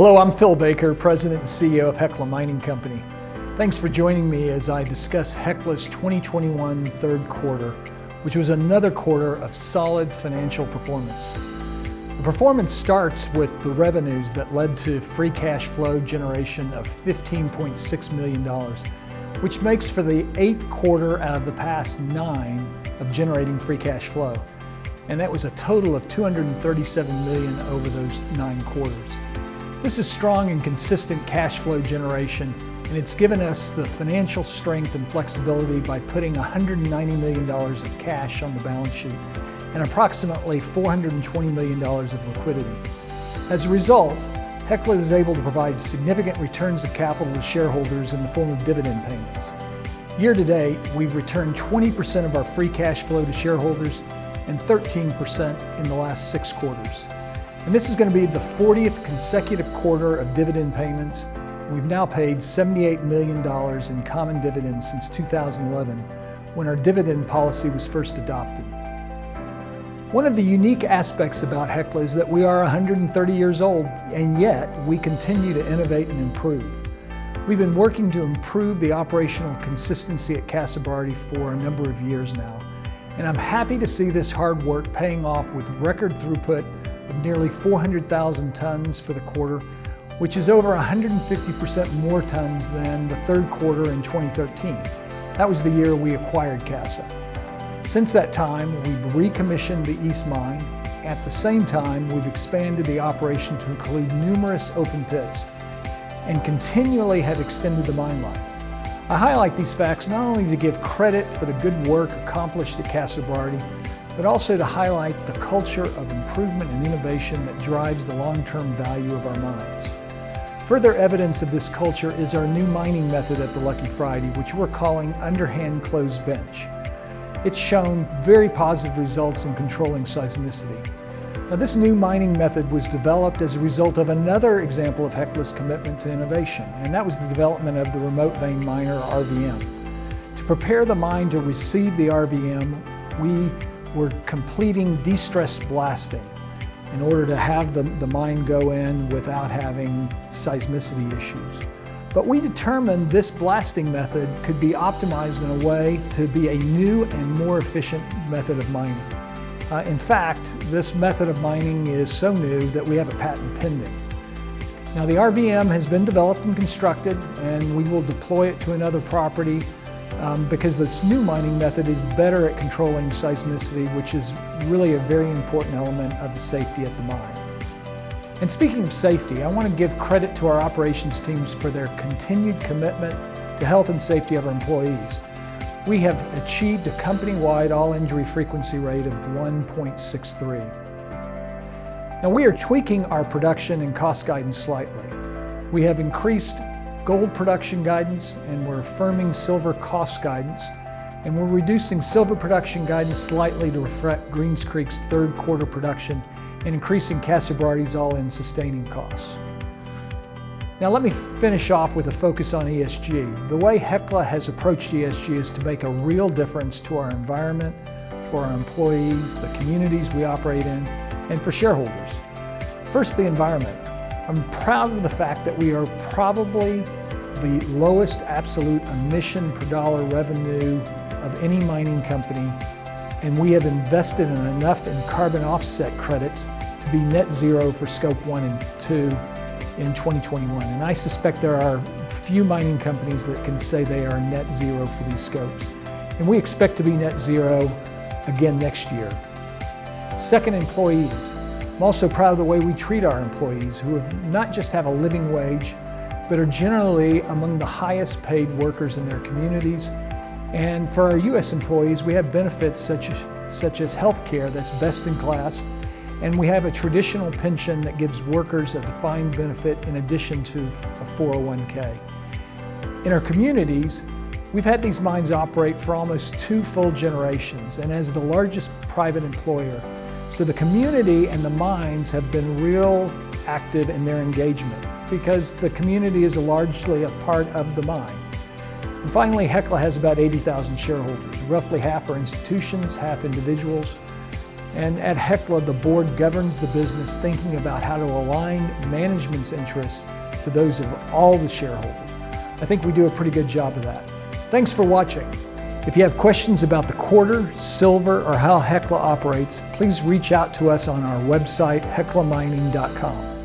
Hello, I'm Phil Baker, President and CEO of Hecla Mining Company. Thanks for joining me as I discuss Hecla's 2021 third quarter, which was another quarter of solid financial performance. The performance starts with the revenues that led to free cash flow generation of $15.6 million, which makes for the 8th quarter out of the past 9 of generating free cash flow. And that was a total of $237 million over those 9 quarters. This is strong and consistent cash flow generation, and it's given us the financial strength and flexibility by putting $190 million of cash on the balance sheet and approximately $420 million of liquidity. As a result, Hecla is able to provide significant returns of capital to shareholders in the form of dividend payments. Year to date, we've returned 20% of our free cash flow to shareholders and 13% in the last 6 quarters. And this is going to be the 40th consecutive quarter of dividend payments. We've now paid $78 million in common dividends since 2011, when our dividend policy was first adopted. One of the unique aspects about Hecla is that we are 130 years old, and yet we continue to innovate and improve. We've been working to improve the operational consistency at Casa Berardi for a number of years now, and I'm happy to see this hard work paying off with record throughput of nearly 400,000 tons for the quarter, which is over 150% more tons than the third quarter in 2013. That was the year we acquired Casa. Since that time, we've recommissioned the East Mine. At the same time, we've expanded the operation to include numerous open pits and continually have extended the mine life. I highlight these facts not only to give credit for the good work accomplished at Casa Berardi, but also to highlight the culture of improvement and innovation that drives the long-term value of our mines. Further evidence of this culture is our new mining method at the Lucky Friday, which we're calling underhand closed bench. It's shown very positive results in controlling seismicity. Now, this new mining method was developed as a result of another example of Hecla's commitment to innovation, and that was the development of the remote vein miner, RVM. To prepare the mine to receive the RVM, we were completing de-stress blasting in order to have the mine go in without having seismicity issues. But we determined this blasting method could be optimized in a way to be a new and more efficient method of mining. In fact, this method of mining is so new that we have a patent pending. Now, the RVM has been developed and constructed, and we will deploy it to another property because this new mining method is better at controlling seismicity, which is really a very important element of the safety at the mine. And speaking of safety, I want to give credit to our operations teams for their continued commitment to health and safety of our employees. We have achieved a company-wide all-injury frequency rate of 1.63. Now, we are tweaking our production and cost guidance slightly. We have increased gold production guidance, and we're affirming silver cost guidance, and we're reducing silver production guidance slightly to reflect Greens Creek's third quarter production and increasing Casa Berardi's all-in sustaining costs. Now, let me finish off with a focus on ESG. The way Hecla has approached ESG is to make a real difference to our environment, for our employees, the communities we operate in, and for shareholders. First, the environment. I'm proud of the fact that we are probably the lowest absolute emission per dollar revenue of any mining company, and we have invested in enough in carbon offset credits to be net zero for Scope 1 and 2 in 2021. And I suspect there are few mining companies that can say they are net zero for these scopes. And we expect to be net zero again next year. Second, employees. I'm also proud of the way we treat our employees, who not just have a living wage, but are generally among the highest paid workers in their communities. And for our U.S. employees, we have benefits such as health care that's best in class, and we have a traditional pension that gives workers a defined benefit in addition to a 401k. In our communities, we've had these mines operate for almost 2 full generations, and as the largest private employer, so the community and the mines have been real active in their engagement because the community is largely a part of the mine. And finally, Hecla has about 80,000 shareholders. Roughly half are institutions, half individuals. And at Hecla, the board governs the business thinking about how to align management's interests to those of all the shareholders. I think we do a pretty good job of that. Thanks for watching. If you have questions about the quarter, silver, or how Hecla operates, please reach out to us on our website, heclamining.com.